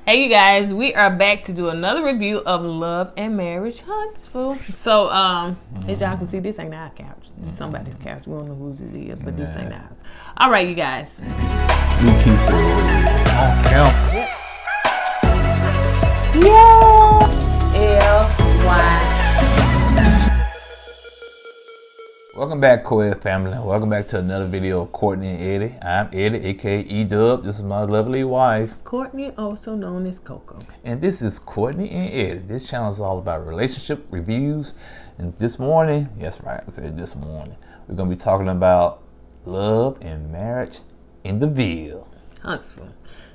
Hey you guys, we are back to do another review of Love and Marriage Huntsville. So, as y'all can see, this ain't our couch. This is somebody's couch. We don't know whose it is, but this ain't ours. All right, you guys. LY. Welcome back, KOED family. Welcome back to another video of Courtney and Eddie. I'm Eddie, aka E-Dub. This is my lovely wife, Courtney, also known as Coco. and this is Courtney and Eddie. This channel is all about relationship reviews. And this morning, yes, right, I said this morning, we're gonna be talking about love and marriage in the Ville. Huntsville.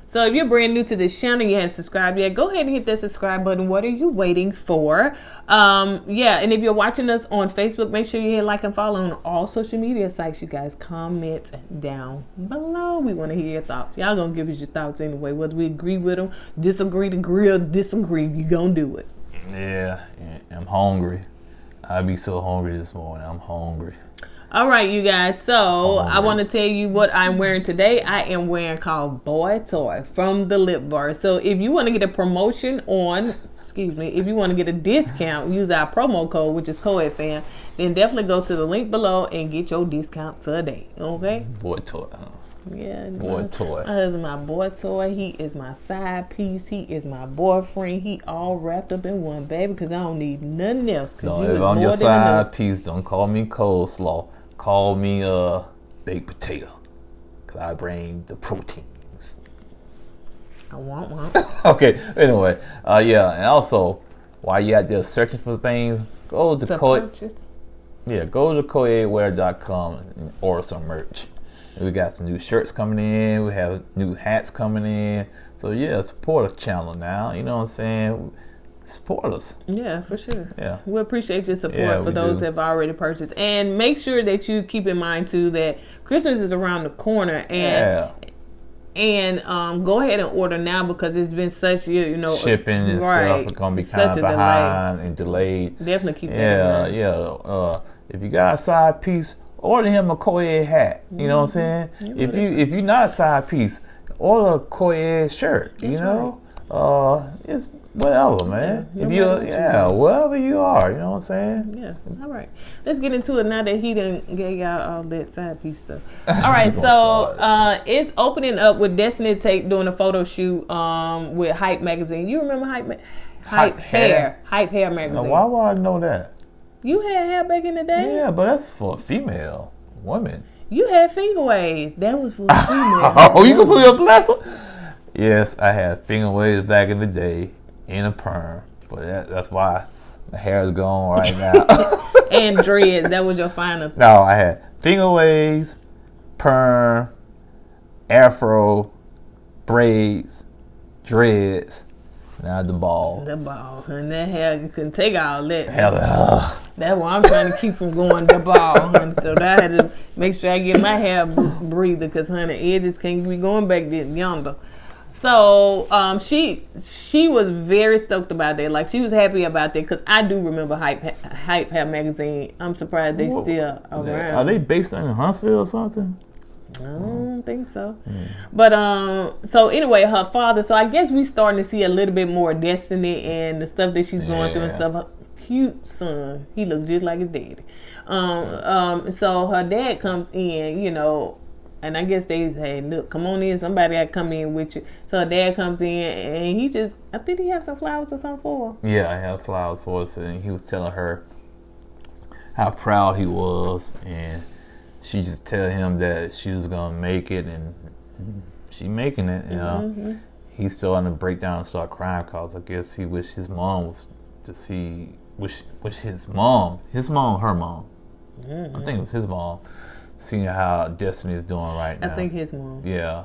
So if you're brand new to this channel, you haven't subscribed yet, go ahead and hit that subscribe button. What are you waiting for? And if you're watching us on Facebook, make sure you hit like and follow on all social media sites. You guys, comment down below. We want to hear your thoughts. Y'all gonna give us your thoughts anyway, whether we agree with them, disagree, or disagree. You gonna do it. Yeah, I'm hungry. I be so hungry this morning. I'm hungry. All right, you guys. So I want to tell you what I'm wearing today. I am wearing called Boy Toy from the Lip Bar. So if you want to get a promotion on, if you want to get a discount, use our promo code, which is KOEDFAM, then definitely go to the link below and get your discount today. Okay? Boy Toy. Yeah. Boy Toy. My husband, my boy toy. He is my side piece. He is my boyfriend. He all wrapped up in one, baby, because I don't need nothing else. No, if I'm your side piece, don't call me coleslaw. Call me baked potato, because I bring the proteins. I want one. Okay, anyway, yeah, and also, while you out there searching for things, go to kourtneyandeddie.com and order some merch. We got some new shirts coming in. We have new hats coming in. So yeah, support the channel now. You know what I'm saying? Support us. Yeah, for sure. Yeah, we appreciate your support for those that have already purchased, and make sure that you keep in mind too that Christmas is around the corner, and go ahead and order now, because it's been such shipping and stuff is gonna be kind of behind and delayed. Definitely keep that in mind. If you got a side piece, order him a KOED hat. You know what I'm saying? If you're not a side piece, order a KOED shirt. It's whatever, man. Wherever you are, you know what I'm saying? Yeah. All right. Let's get into it now that he done gave y'all all that side piece stuff. All right. So it's opening up with Destiny Tate doing a photo shoot with Hype magazine. You remember Hype Hair magazine? Now, why would I know that? You had hair back in the day? Yeah, but that's for female women. You had finger waves. That was for female. Oh, you can put your glass on? Yes, I had finger waves back in the day in a perm, but that's why my hair is gone right now. And dreads, that was your final thing. No, I had finger waves, perm, afro, braids, dreads, now the ball. The ball, and that hair, you couldn't take all that. That's why I'm trying to keep from going the ball, honey. So I had to make sure I get my hair breather, because honey, edges can't be going back there yonder. So she was very stoked about that. Like, she was happy about that, because I do remember Hype Hair magazine. I'm surprised they still around. Are they based in Huntsville or something? I don't think so. But so anyway, her father. So I guess we starting to see a little bit more Destiny and the stuff that she's going through and stuff. Her cute son. He looks just like his daddy. So her dad comes in, and I guess they say, look, come on in. Somebody got to come in with you. So her dad comes in, and I think he have some flowers or something for her. Yeah, I have flowers for us. And he was telling her how proud he was. And she just tell him that she was going to make it. And she making it, He's still on the breakdown and start crying, because I guess he wished his mom was to see, wish her mom. I think it was his mom. Seeing how Destiny is doing right now. I think his mom. Yeah.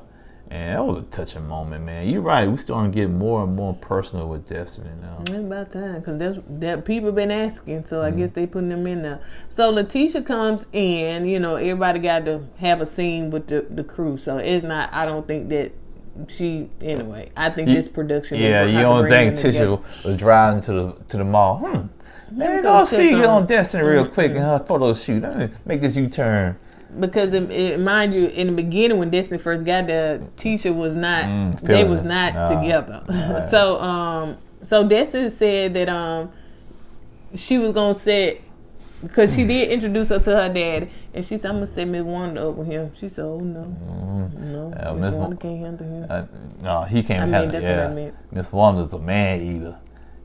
And that was a touching moment, man. You're right. We're starting to get more and more personal with Destiny now. It's about time, because that people been asking, so I guess they putting them in there. So Letitia comes in, everybody got to have a scene with the crew. So it's not, I don't think that I think this production. Yeah, you don't think Tisha was driving to the mall. Let me go see you on Destiny real quick in her photo shoot. Let me make this U-turn. because mind you, in the beginning when Destiny first got there, Tisha was not. They was not together. Right. So Destiny said that she was gonna set, because she did introduce her to her dad, and she said, "I'm gonna set Miss Wanda up with him." She said, "Oh no, Miss Wanda can't handle him." No, he can't handle. That's what I meant. Miss Wanda's a man eater,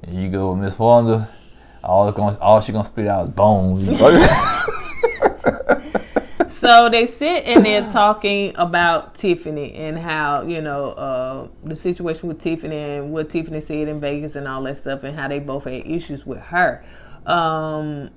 and you go with Miss Wanda, all she gonna spit out is bones. So they sit and they're talking about Tiffany and how, the situation with Tiffany and what Tiffany said in Vegas and all that stuff, and how they both had issues with her. And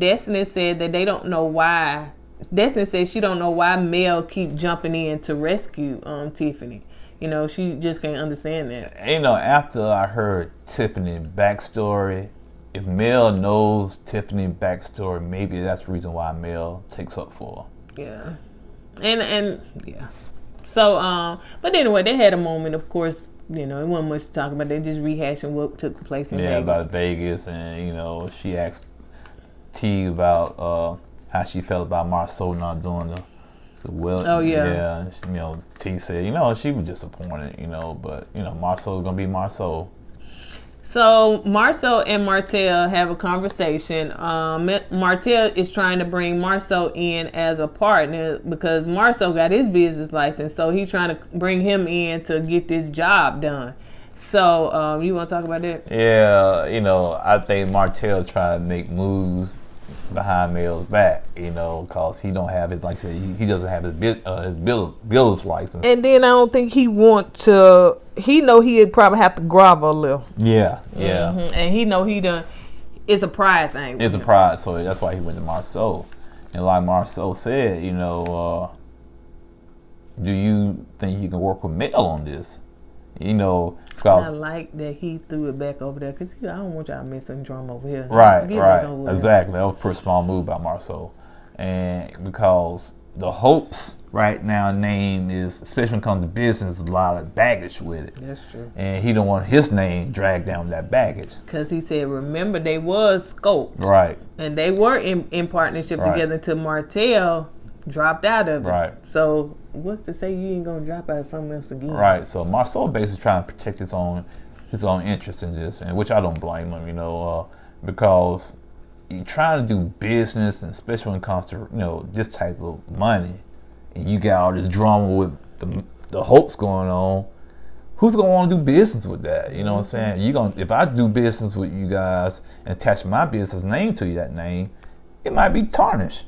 Destiny said that they don't know why. Destiny said she don't know why Mel keep jumping in to rescue Tiffany. She just can't understand that. After I heard Tiffany's backstory, if Mel knows Tiffany's backstory, maybe that's the reason why Mel takes up for her. Yeah. And yeah. So, but anyway, they had a moment, of course. It wasn't much to talk about. They just rehashing what took place in Vegas. Yeah, about Vegas. And, she asked T about how she felt about Marceau not doing the will. Oh, yeah. Yeah. T said, she was disappointed, but, Marceau's going to be Marceau. So Marceau and Martell have a conversation. Martell is trying to bring Marceau in as a partner because Marceau got his business license, so he's trying to bring him in to get this job done. So you want to talk about that? Yeah, I think Martell trying to make moves behind Mel's back, because he don't have his, like I said, he doesn't have his builder's license. And then I don't think he want to. He know he'd probably have to grovel a little. Yeah. Mm-hmm. And he know it's a pride thing. It's a pride, so that's why he went to Marceau. And like Marceau said, do you think you can work with Mel on this? Because I like that he threw it back over there, because I don't want y'all missing drama over here. Right, exactly. That was a pretty small move by Marceau. And because the Hopes right now name is, especially when it comes to business, a lot of baggage with it. That's true. And he don't want his name dragged down with that baggage. Because he said, remember, they was scoped. Right. And they were in partnership together until Martell dropped out of it. Right. So what's to say you ain't gonna drop out of something else again? Right. So Marceau basically trying to protect his own interest in this, and which I don't blame him, because you're trying to do business, and especially when it comes to this type of money, and you got all this drama with the Hopes going on. Who's gonna want to do business with that? You know what I'm saying? If I do business with you guys and attach my business name to that name, it might be tarnished.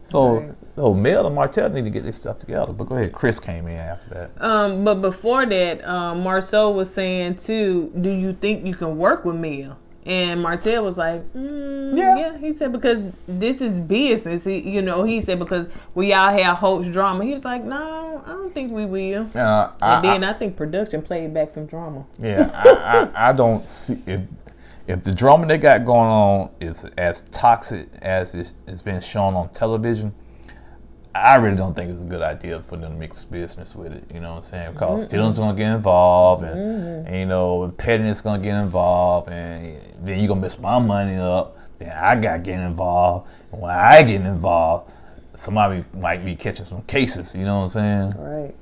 So, Mel and Martell need to get this stuff together. But go ahead, Chris came in after that. But before that, Marceau was saying too, do you think you can work with Mel? And Martell was like, yeah. He said, because this is business. He said, because we all have Hope's drama. He was like, no, I don't think we will. I think production played back some drama. Yeah, I don't see if the drama they got going on is as toxic as it's been shown on television. I really don't think it's a good idea for them to mix business with it. You know what I'm saying? Because feelings are gonna get involved, and pettiness gonna get involved, and then you gonna mess my money up. Then I gotta get involved, and when I get involved, somebody might be catching some cases. You know what I'm saying? Right.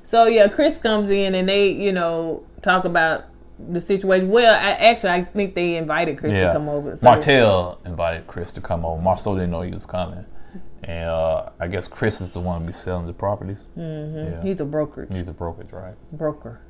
So yeah, Chris comes in and they talk about the situation. Well, I think they invited Chris to come over. So Martell invited Chris to come over. Marceau didn't know he was coming. And I guess Chris is the one who be selling the properties. Mm-hmm. Yeah. He's a broker. He's a brokerage, right? Broker.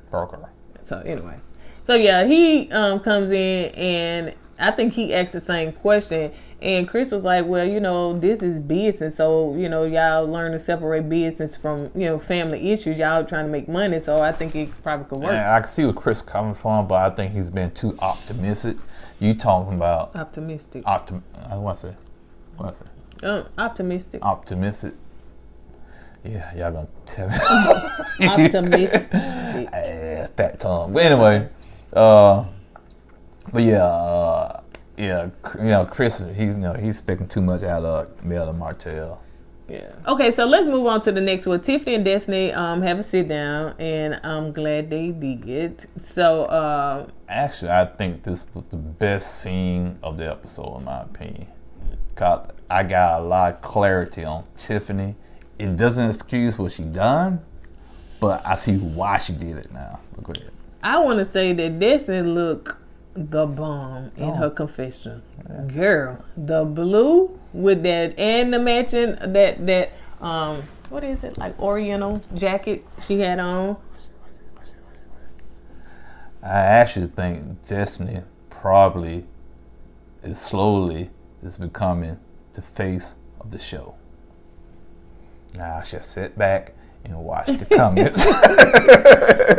So anyway. So yeah, he comes in and I think he asked the same question. And Chris was like, well, this is business. So, y'all learn to separate business from, family issues. Y'all trying to make money. So I think it probably could work. Yeah, I can see where Chris coming from, but I think he's been too optimistic. You talking about... Optimistic. What I say? Optimistic. Yeah, y'all gonna tell me. Optimistic. Fat tongue. But anyway, Chris, he's expecting too much out of Mel and Martell. Yeah. Okay, so let's move on to the next one. Tiffany and Destiny have a sit down, and I'm glad they did. So, actually, I think this was the best scene of the episode, in my opinion. 'Cause I got a lot of clarity on Tiffany. It doesn't excuse what she done, but I see why she did it now. Go ahead. I want to say that Destiny looked the bomb in her confession. Yeah. Girl, the blue with that and the matching that what is it, like Oriental jacket she had on. I actually think Destiny probably is becoming the face of the show. Now I shall sit back and watch the comments.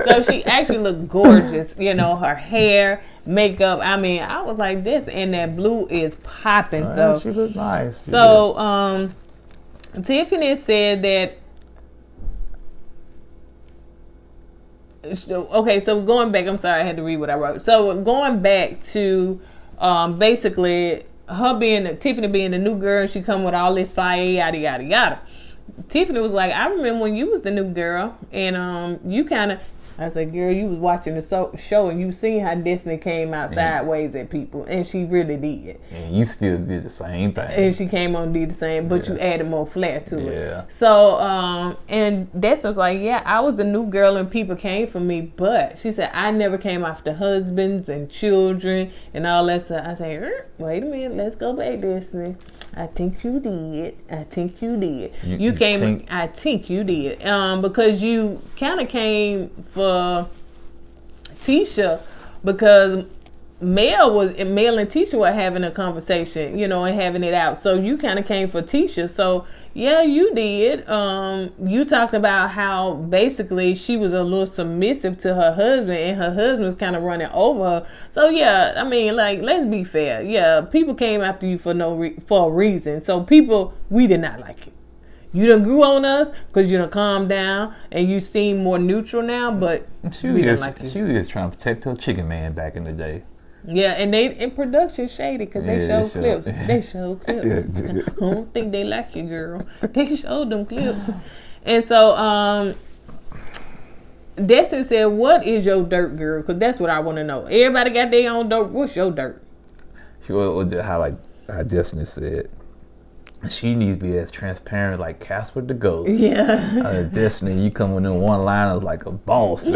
So she actually looked gorgeous. You know, her hair, makeup. I mean, I was like this, and that blue is popping. So she looked nice. So Tiffany said that. Okay, so going back, I'm sorry, I had to read what I wrote. So going back to basically Tiffany being the new girl, she come with all this fire, yada yada yada. Tiffany was like, I remember when you was the new girl, and you kind of, I said, girl, you was watching the show and you seen how Destiny came out sideways at people, and she really did. And you still did the same thing. And she came on and did the same, but you added more flair to it. So, and Destiny was like, yeah, I was the new girl and people came for me, but she said, I never came after husbands and children and all that stuff. I said, wait a minute, let's go back, Destiny. I think you did. I think you did. I think you did. Because you kind of came for Tisha, because Mel and Tisha were having a conversation, you know, and having it out. So you kind of came for Tisha. So yeah, you did. You talked about how basically she was a little submissive to her husband, and her husband was kind of running over her. So yeah, I mean, like, let's be fair. Yeah, people came after you for for a reason. So people, we did not like you. You done grew on us because you done calmed down and you seem more neutral now, but we didn't like you. She was just trying to protect her chicken man back in the day. Yeah, and they in production shady because they showed clips. They showed clips. I don't think they like you, girl. They showed them clips. And so Destiny said, what is your dirt, girl? Because that's what I want to know. Everybody got their own dirt. What's your dirt? She was how Destiny said, she needs to be as transparent like Casper the Ghost. Yeah. Destiny, you come in one liners like a boss.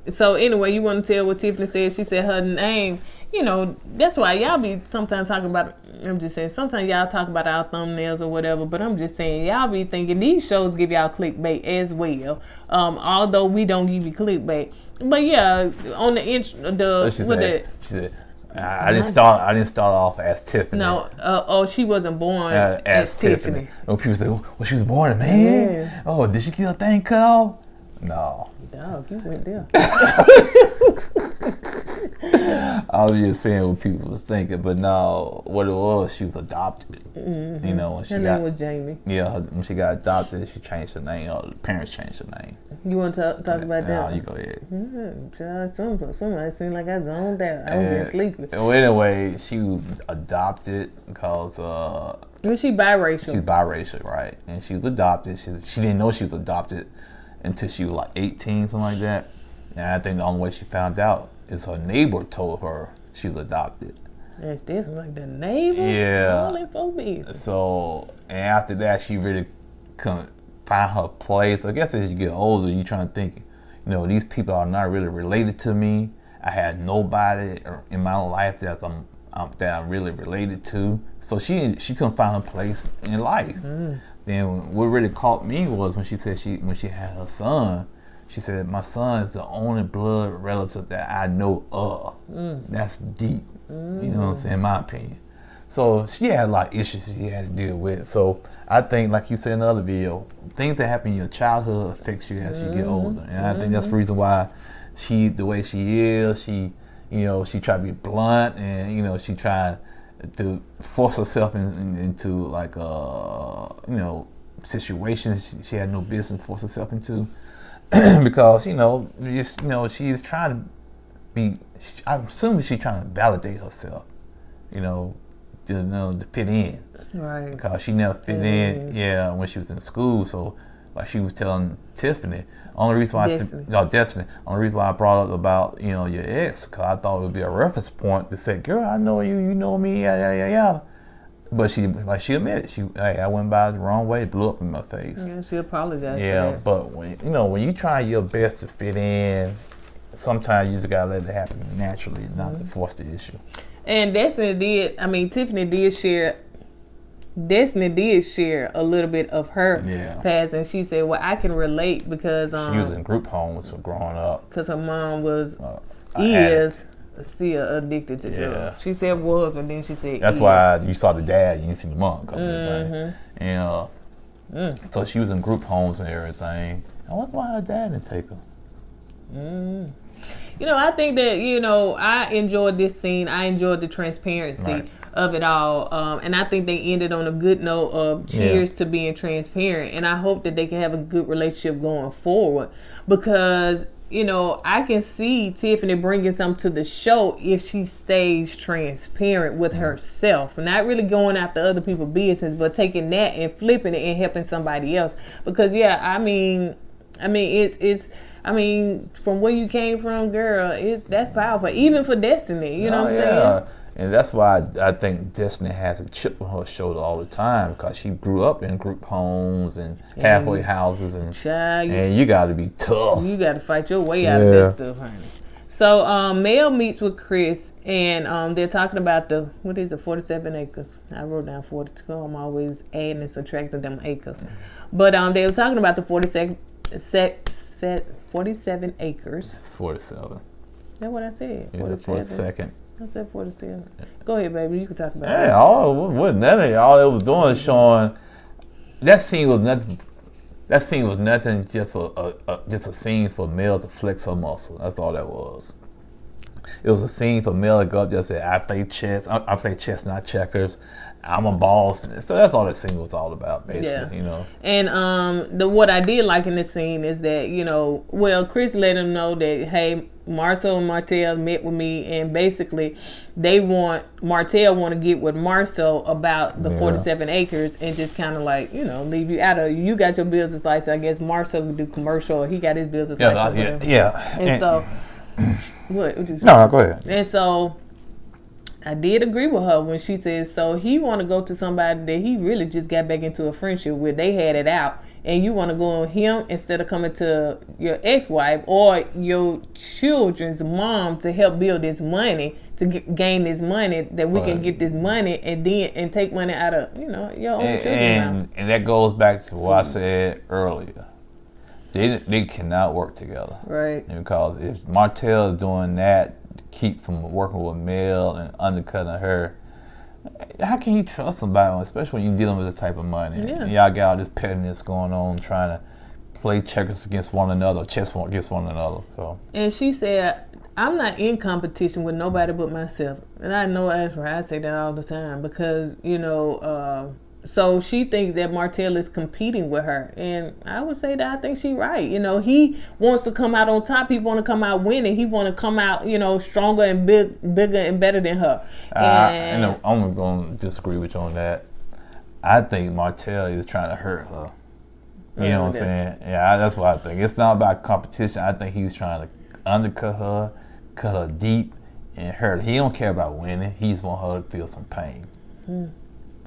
So anyway, you want to tell what Tiffany said? She said her name, you know, that's why y'all be sometimes talking about, I'm just saying, sometimes y'all talk about our thumbnails or whatever, but I'm just saying, y'all be thinking these shows give y'all clickbait as well. Although we don't give you clickbait. But yeah, on the intro, she said, I didn't start off as Tiffany. No, she wasn't born as Tiffany. When people say, well, she was born a man. Yeah. Oh, did she get her thing cut off? No. Dog, you went there. I was just saying what people was thinking, but no, what it was, she was adopted. Mm-hmm. You know, when she her name was Jamie. Yeah, when she got adopted, she changed her name. Or the parents changed her name. You want to talk about that? No, you go ahead. Somebody seemed like I zoned out. I was just sleeping. Well, anyway, she was adopted because was she biracial? She's biracial, right? And she was adopted. She didn't know she was adopted until she was like 18, something like that. And I think the only way she found out is her neighbor told her she was adopted. That's this like the neighbor? Yeah. So, and after that, she really couldn't find her place. I guess as you get older, you trying to think, you know, these people are not really related to me. I had nobody in my life that I'm really related to. So she couldn't find her place in life. Then what really caught me was when she said when she had her son, she said, my son is the only blood relative that I know of. That's deep. You know what I'm saying, in my opinion. So she had a lot of issues she had to deal with. So I think, like you said in the other video, things that happen in your childhood affects you as you get older. And I think that's the reason why the way she is, she tried to be blunt, and, you know, she tried to force herself into like situations she had no business force herself into, because she is trying to be. I'm assuming she's trying to validate herself, to fit in, right? Because she never fit in, when she was in school. So, like she was telling Tiffany, only reason why Destiny. Only reason why I brought up about your ex, because I thought it would be a reference point to say, girl, I know you, you know me, yada yada yada. But she admitted, hey, I went by the wrong way, blew up in my face. Yeah, she apologized. Yeah, but when you try your best to fit in, sometimes you just gotta let it happen naturally, not to force the issue. And Tiffany did share a little bit of her past, and she said, well, I can relate because she was in group homes for growing up. Because her mom is still addicted to drugs. She said was, but then she said that's why you saw the dad, you didn't see the mom come in. And so she was in group homes and everything. I wonder why her dad didn't take her. I think that, I enjoyed this scene. I enjoyed the transparency of it all. And I think they ended on a good note of cheers to being transparent. And I hope that they can have a good relationship going forward. Because, I can see Tiffany bringing something to the show if she stays transparent with herself. Not really going after other people's business, but taking that and flipping it and helping somebody else. Because, from where you came from, girl, that's powerful. Even for Destiny, you know what I'm saying? And that's why I think Destiny has a chip on her shoulder all the time, because she grew up in group homes and halfway houses, and you got to be tough. You got to fight your way out of that stuff, honey. So Mel meets with Chris, and they're talking about 47 acres. I wrote down 42. I'm always adding and subtracting them acres. But they were talking about the 47 acres. It's 47. That's what I said. Yeah, 42nd. I said 47. Go ahead, baby. You can talk about it. Yeah, all it was doing is showing that scene was nothing. That scene was nothing. Just a scene for Mel to flex her muscle. That's all that was. It was a scene for Mel to go up there and say, "I play chess. I play chess, not checkers. I'm a boss." So that's all that scene was all about, basically. And what I did like in this scene is that Chris let him know that, hey, Marcel and Martell met with me, and basically Martell want to get with Marcel about the 47 acres and just kind of leave you out of. You got your business license. I guess Marcel would do commercial, or he got his business license. And so what? No, go ahead. And so I did agree with her when she says, so he want to go to somebody that he really just got back into a friendship with. They had it out, and you want to go on him instead of coming to your ex-wife or your children's mom to help build this money, to gain this money, that we can get this money and take money out of your own children. And that goes back to what I said earlier. They cannot work together, right? Because if Martell is doing that, keep from working with Mel and undercutting her, how can you trust somebody, especially when you're dealing with the type of money? Yeah. Y'all got all this pettiness going on, trying to play checkers against one another, chess against one another. So. And she said, I'm not in competition with nobody but myself. And I know that's right. I say that all the time because, so she thinks that Martell is competing with her. And I would say that I think she's right. He wants to come out on top. He want to come out winning. He want to come out, stronger and bigger and better than her. And I'm going to disagree with you on that. I think Martell is trying to hurt her. You know what I'm saying? Yeah, that's what I think. It's not about competition. I think he's trying to undercut her, cut her deep, and hurt her. He don't care about winning. He just want her to feel some pain.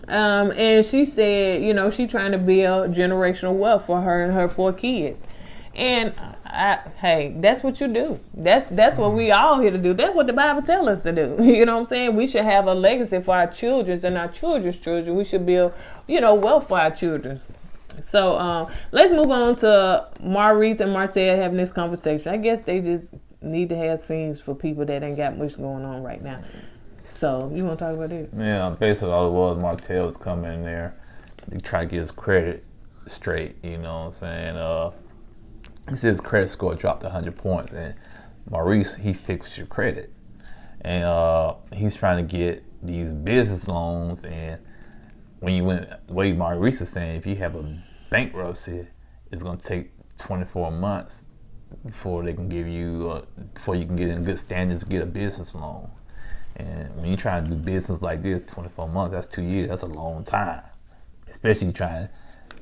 And she said, she trying to build generational wealth for her and her 4 kids. And hey, that's what you do. That's what we all here to do. That's what the Bible tells us to do. You know what I'm saying? We should have a legacy for our children and our children's children. We should build, wealth for our children. So let's move on to Maurice and Martell having this conversation. I guess they just need to have scenes for people that ain't got much going on right now. So, you want to talk about it? Yeah, basically all it was, Martell was coming in there to try to get his credit straight, you know what I'm saying? He said his credit score dropped 100 points, and Maurice, he fixed your credit. And he's trying to get these business loans, and when you went, the way Maurice is saying, if you have a bankruptcy, it's going to take 24 months before they can give you, before you can get in good standing to get a business loan. And when you try to do business like this, 24 months, that's 2 years. That's a long time. Especially trying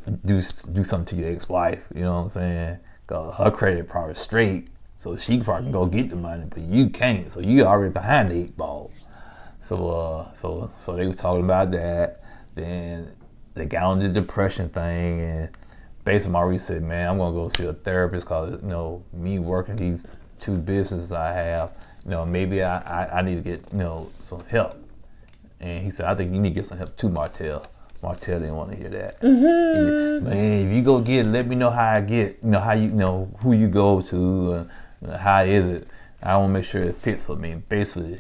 to do something to your ex-wife, you know what I'm saying? Because her credit probably straight, so she probably can go get the money, but you can't. So you already behind the 8 ball. So they was talking about that. Then they got on the depression thing, and basically Maurice said, man, I'm gonna go see a therapist because, you know, me working these 2 businesses I have, you know, maybe I need to get, you know, some help. And he said, I think you need to get some help too, Martell. Martell didn't want to hear that. Mm-hmm. Man, if you go get it, let me know how I get, you know, how you know who you go to, how is it. I want to make sure it fits for me. Basically,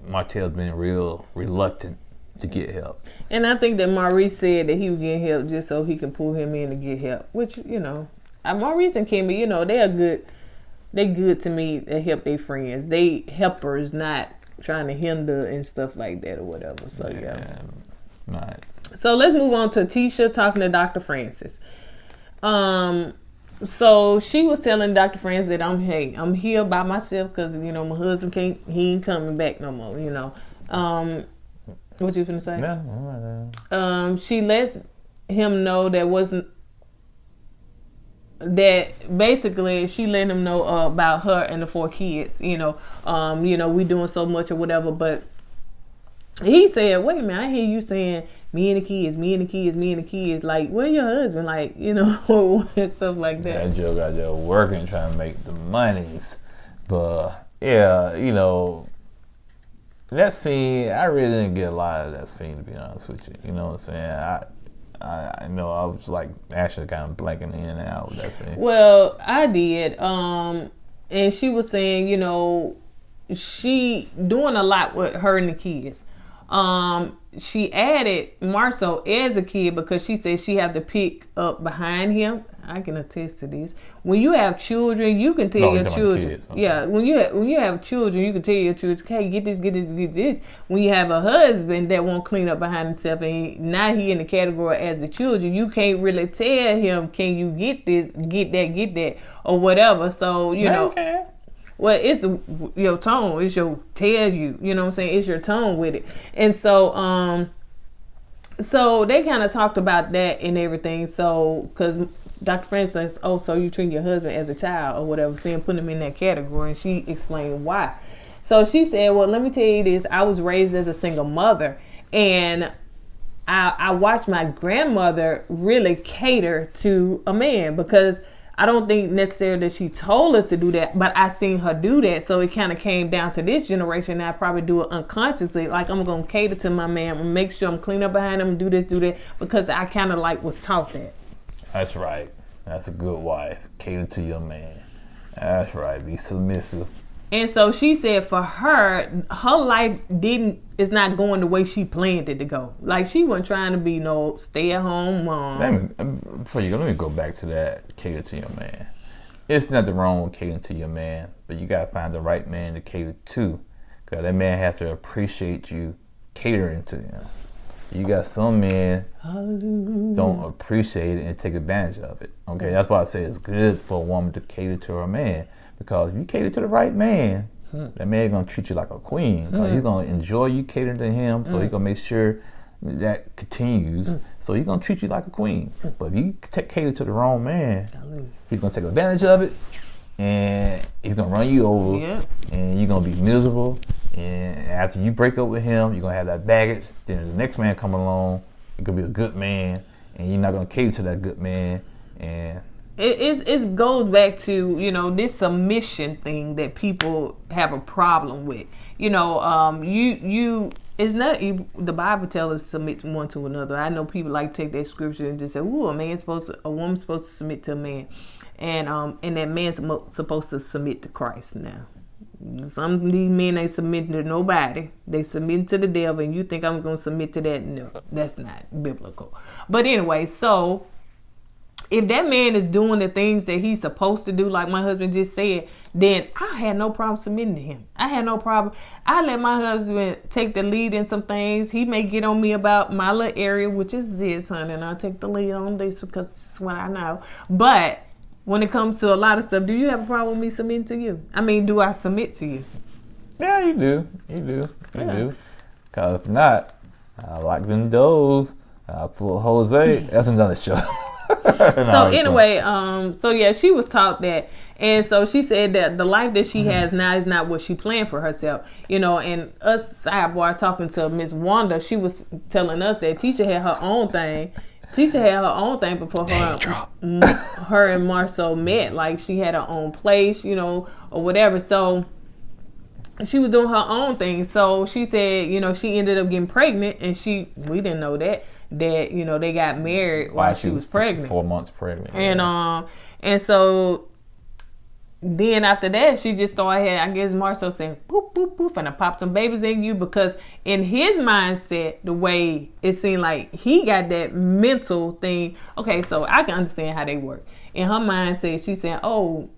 Martell's been real reluctant to get help. And I think that Maurice said that he was getting help just so he can pull him in to get help. Which, you know, Maurice and Kimmy, you know, they're good. They good to me. They help their friends. They helpers, not trying to hinder and stuff like that or whatever. So yeah. Right. So let's move on to Tisha talking to Dr. Francis. So she was telling Dr. Francis that I'm here by myself because, you know, my husband he ain't coming back no more, you know. What you finna say? Yeah. She lets him know that basically she let him know about her and the 4 kids, you know, we doing so much or whatever, but he said, wait a minute, I hear you saying me and the kids, like, where your husband, like, you know, and stuff like that. That Joe got there working, trying to make the monies. But yeah, you know, that scene, I really didn't get a lot of that scene, to be honest with you. You know what I'm saying? I know I was like actually kind of blanking in and out with that scene. Well, I did. And she was saying, you know, she doing a lot with her and the kids. She added Marceau as a kid because she said she had to pick up behind him. I can attest to this. When you have children, you can tell your children. Okay. Yeah, when you have children, you can tell your children, "Hey, get this." When you have a husband that won't clean up behind himself, and now he in the category as the children, you can't really tell him, "Can you get this, get that," or whatever. So you know. Okay. Well, it's your tone. It's your tell you. You know what I'm saying? It's your tone with it. And so, so they kind of talked about that and everything. So, because Dr. Francis says, oh, so you treat your husband as a child or whatever, saying put him in that category. And she explained why. So she said, well, let me tell you this. I was raised as a single mother, and I watched my grandmother really cater to a man, because I don't think necessarily that she told us to do that, but I seen her do that. So it kind of came down to this generation. And I probably do it unconsciously. Like, I'm going to cater to my man. I'm going to make sure I'm clean up behind him, do this, do that, because I kind of like was taught that. That's right. That's a good wife. Cater to your man. That's right. Be submissive. And so she said for her life is not going the way she planned it to go. Like, she wasn't trying to be no stay-at-home mom. Let me go back to that, cater to your man. It's nothing wrong with catering to your man, but you got to find the right man to cater to, because that man has to appreciate you catering to him. You got some men don't appreciate it and take advantage of it. Okay, that's why I say it's good for a woman to cater to her man, because if you cater to the right man, that man gonna treat you like a queen. He's gonna enjoy you catering to him, so he's gonna make sure that continues. So he's gonna treat you like a queen. But if you cater to the wrong man, he's gonna take advantage of it, and he's gonna run you over, and you're gonna be miserable. And after you break up with him, you're gonna have that baggage. Then the next man come along, it's gonna be a good man, and you're not gonna cater to that good man. And it goes back to, you know, this submission thing that people have a problem with. You know, it's not, the Bible tells us to submit one to another. I know people like to take that scripture and just say, "Ooh, a woman's supposed to submit to a man," and that man's supposed to submit to Christ. Now, some of these men ain't submitting to nobody. They submit to the devil, and you think I'm going to submit to that? No, that's not biblical. But anyway, so if that man is doing the things that he's supposed to do, like my husband just said, then I had no problem submitting to him. I had no problem. I let my husband take the lead in some things. He may get on me about my little area, which is this, honey, and I'll take the lead on this because this is what I know. But when it comes to a lot of stuff, do you have a problem with me submitting to you? I mean, do I submit to you? Yeah, you do. You do. Because if not, I like them doors. I'll pull Jose. That's another show. So anyway, so yeah, she was taught that, And so she said that the life that she has now is not what she planned for herself. You know, and us sidebar talking to Miss Wanda, she was telling us that Tisha had her own thing. Tisha had her own thing before her and Marceau met. Like, she had her own place, you know, or whatever. So she was doing her own thing. So she said, you know, she ended up getting pregnant, and we didn't know that, you know, they got married while she was pregnant. 4 months pregnant. And so then after that, she just started, I guess Marceau saying, boop, boop, boop, and I popped some babies in you, because in his mindset, the way it seemed like he got that mental thing. Okay, so I can understand how they work. In her mindset, she said, oh,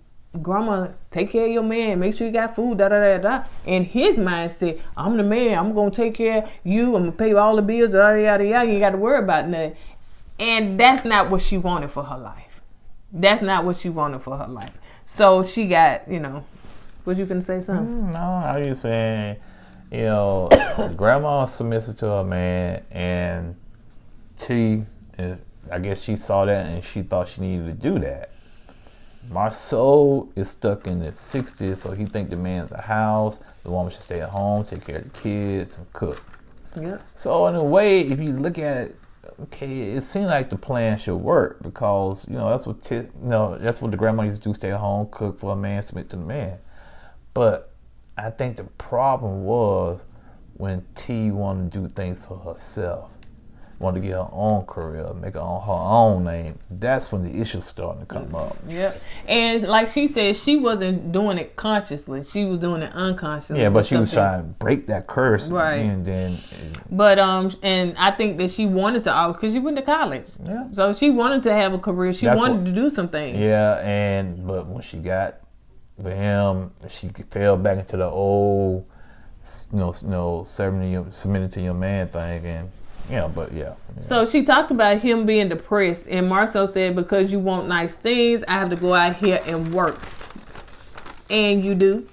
grandma, take care of your man, make sure you got food, da da da da. In his mindset, I'm the man, I'm gonna take care of you, I'm gonna pay all the bills, yada yada yada, you ain't gotta worry about nothing. And that's not what she wanted for her life. That's not what she wanted for her life. So she got, you know, was you finna say something? No, I was just saying, you know, grandma was submissive to her man, and I guess she saw that and she thought she needed to do that. Marceau is stuck in the 60s, so he think the man at the house, the woman should stay at home, take care of the kids, and cook. Yeah. So in a way, if you look at it, okay, it seemed like the plan should work, because you know that's what the grandma used to do: stay at home, cook for a man, submit to the man. But I think the problem was when T wanted to do things for herself, wanted to get her own career, make her own name. That's when the issues starting to come up. Yeah, and like she said, she wasn't doing it consciously; she was doing it unconsciously. Yeah, but she was trying to break that curse, right? And then, but and I think that she wanted to, because she went to college. Yeah. So she wanted to have a career. She wanted to do some things. Yeah, but when she got with him, she fell back into the old, submitting to your man thing, and. Yeah, but yeah. So she talked about him being depressed, and Marceau said, because you want nice things, I have to go out here and work. And you do.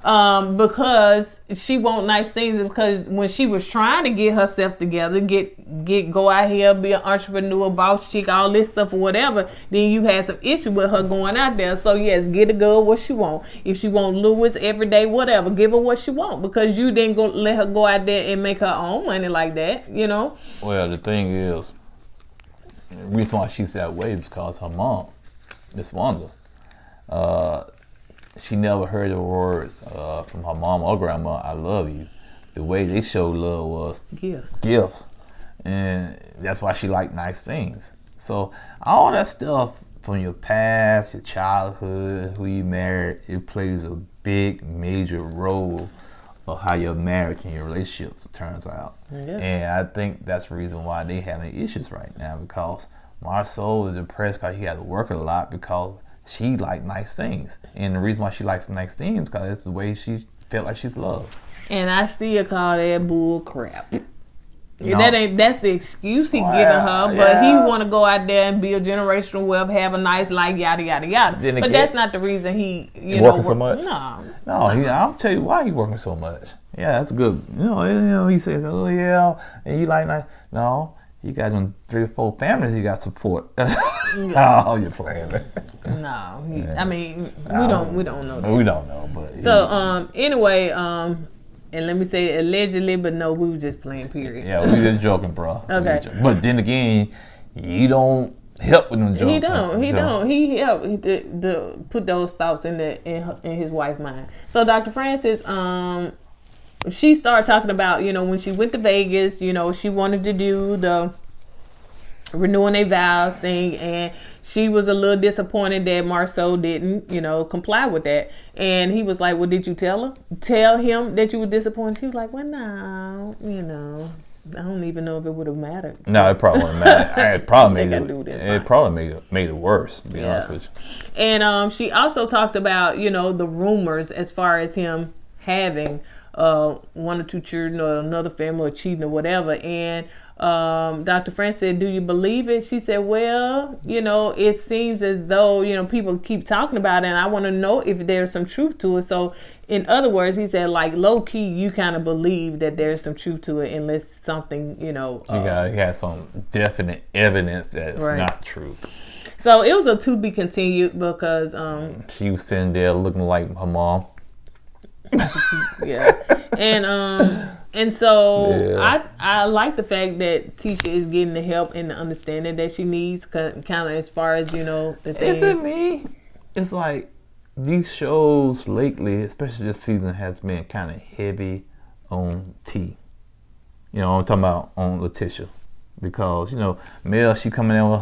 Because she want nice things, because when she was trying to get herself together, go out here, be an entrepreneur, boss chick, all this stuff or whatever, then you had some issue with her going out there. So yes, get a girl what she want. If she want Louis every day, whatever, give her what she want, because you didn't let her go out there and make her own money like that, you know? Well, the thing is, the reason why she's that way is because her mom, Miss Wanda, she never heard the words from her mom or grandma, I love you. The way they showed love was gifts. And that's why she liked nice things. So all that stuff from your past, your childhood, who you married, it plays a big, major role of how your marriage and your relationships turns out. Yeah. And I think that's the reason why they having issues right now, because Marceau is depressed because he had to work a lot, because she liked nice things. And the reason why she likes nice things is because it's the way she felt like she's loved. And I still call that bull crap. No. That's the excuse he giving her, but he want to go out there and build generational wealth, have a nice life, yada yada yada. But that's not the reason he working so much. No. I'll tell you why he working so much. Yeah, that's good. He says, oh yeah, and you like nice. No, you got them 3 or 4 families you got support. Oh, you're playing. No, I mean we don't know that. We don't know, but so anyway, and let me say allegedly, but no, we were just playing, period. Yeah, we just joking, bro. Okay. But then again, you don't help with them jokes. He don't. He helped to put those thoughts in his wife's mind. So Dr. Francis, she started talking about, when she went to Vegas, she wanted to do the renewing their vows thing, and she was a little disappointed that Marceau didn't, comply with that. And he was like, well, did you tell him that you were disappointed? She was like, well, no, I don't even know if it would have mattered. No, it probably wouldn't matter. It probably made it worse, to be honest with you. And she also talked about, the rumors as far as him having 1 or 2 children or another family or cheating or whatever. And Dr. France said, do you believe it? She said, well, it seems as though, people keep talking about it, and I want to know if there's some truth to it. So in other words, he said, like, low key, you kind of believe that there's some truth to it, unless something, you got some definite evidence that it's not true. So it was a to be continued because she was sitting there looking like her mom. Yeah, and so I like the fact that Tisha is getting the help and the understanding that she needs, kind of as far as the thing. Is it me? It's like these shows lately, especially this season, has been kind of heavy on T. I'm talking about on Letitia, because Mel, she coming in with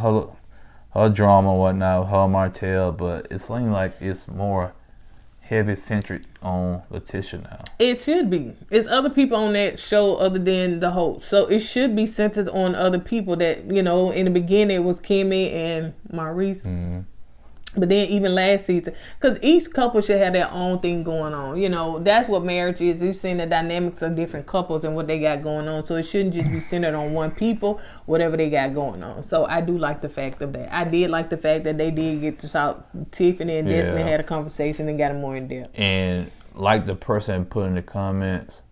her drama and whatnot, her Martell, but it seems like it's more heavy centric on Letitia now. It should be. It's other people on that show other than the host, so it should be centered on other people. That in the beginning it was Kimmy and Maurice. Mm-hmm. But then even last season, because each couple should have their own thing going on. That's what marriage is. You've seen the dynamics of different couples and what they got going on. So it shouldn't just be centered on one people, whatever they got going on. So I do like the fact of that. I did like the fact that they did get to talk. Tiffany and Destiny had a conversation and got it more in depth. And like the person put in the comments,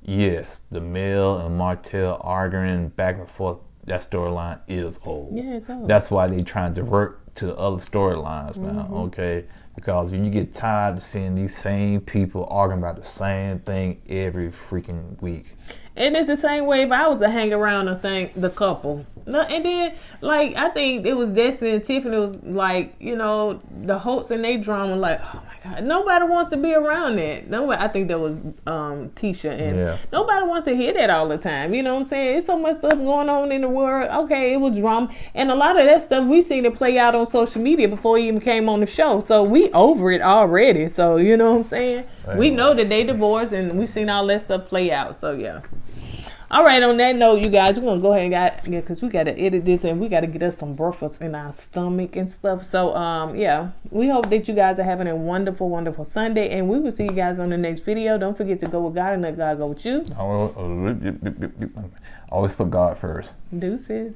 yes, the Mel and Martell arguing back and forth, that storyline is old. Yeah, it's old. That's why they trying to divert to other storylines now, okay? Because when you get tired of seeing these same people arguing about the same thing every freaking week. And it's the same way if I was to hang around and think the couple. No, and then, I think it was Destiny and Tiffany. It was the hosts and they drama, oh my God, nobody wants to be around that. Nobody. I think that was Tisha, and nobody wants to hear that all the time. You know what I'm saying? It's so much stuff going on in the world. Okay, it was drama, and a lot of that stuff we seen it play out on social media before he even came on the show. So we over it already. So you know what I'm saying? We know that they divorced, and we seen all that stuff play out. So yeah. All right, on that note, you guys, we're going to go ahead and because we got to edit this and we got to get us some breakfast in our stomach and stuff. So, we hope that you guys are having a wonderful, wonderful Sunday, and we will see you guys on the next video. Don't forget to go with God and let God go with you. Always put God first. Deuces.